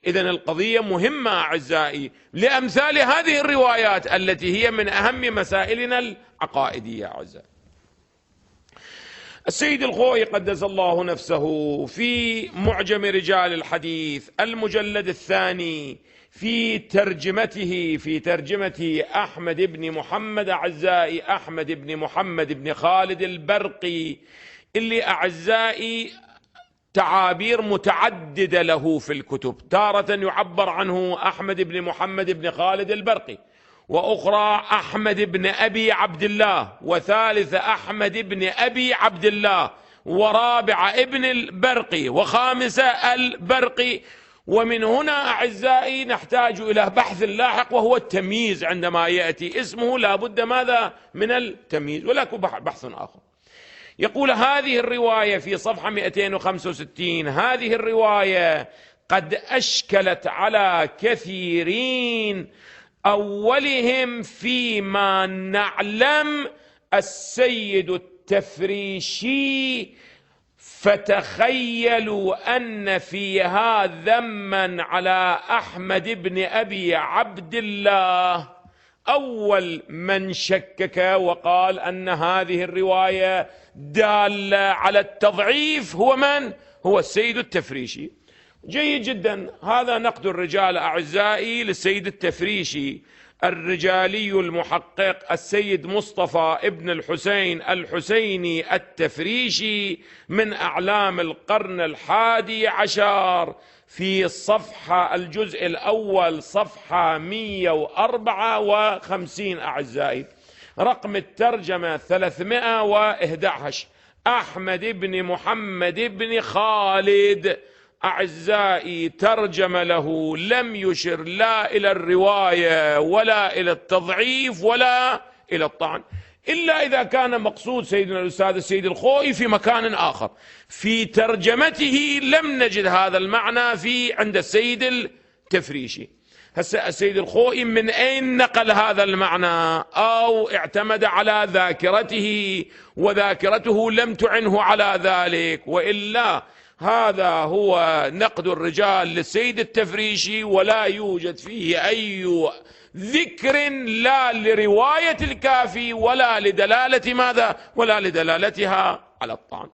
إذن القضية مهمة أعزائي لأمثال هذه الروايات التي هي من أهم مسائلنا العقائدية أعزائي. السيد الخوئي قدس الله نفسه في معجم رجال الحديث المجلد الثاني في ترجمته أحمد بن محمد أعزائي، أحمد بن محمد بن خالد البرقي، اللي أعزائي تعابير متعددة له في الكتب، تارة يعبر عنه أحمد بن محمد بن خالد البرقي، وأخرى أحمد بن أبي عبد الله، وثالثة أحمد بن أبي عبد الله، ورابعة ابن البرقي، وخامسة البرقي. ومن هنا أعزائي نحتاج إلى بحث لاحق وهو التمييز، عندما يأتي اسمه لا بد ماذا من التمييز، ولكن بحث آخر. يقول هذه الرواية في صفحة 265: هذه الرواية قد أشكلت على كثيرين، أولهم فيما نعلم السيد التفريشي، فتخيلوا أن فيها ذما على أحمد بن أبي عبد الله. أول من شكك وقال أن هذه الرواية دالة على التضعيف هو من؟ هو السيد التفريشي. جيد جدا، هذا نقد الرجال أعزائي للسيد التفريشي. الرجالي المحقق السيد مصطفى ابن الحسين الحسيني التفريشي من أعلام القرن 11 في الصفحة الجزء الأول صفحة 154 أعزائي، رقم الترجمة 311. أحمد بن محمد بن خالد أعزائي ترجم له، لم يشر لا إلى الرواية ولا إلى التضعيف ولا إلى الطعن، إلا إذا كان مقصود سيدنا الأستاذ السيد الخوئي في مكان آخر. في ترجمته لم نجد هذا المعنى عند السيد التفريشي. هسه السيد الخوئي من أين نقل هذا المعنى؟ أو اعتمد على ذاكرته وذاكرته لم تعنه على ذلك، وإلا هذا هو نقد الرجال للسيد التفريشي، ولا يوجد فيه أي ذكر لا لرواية الكافي ولا لدلالة ماذا؟ ولا لدلالتها على الطعن.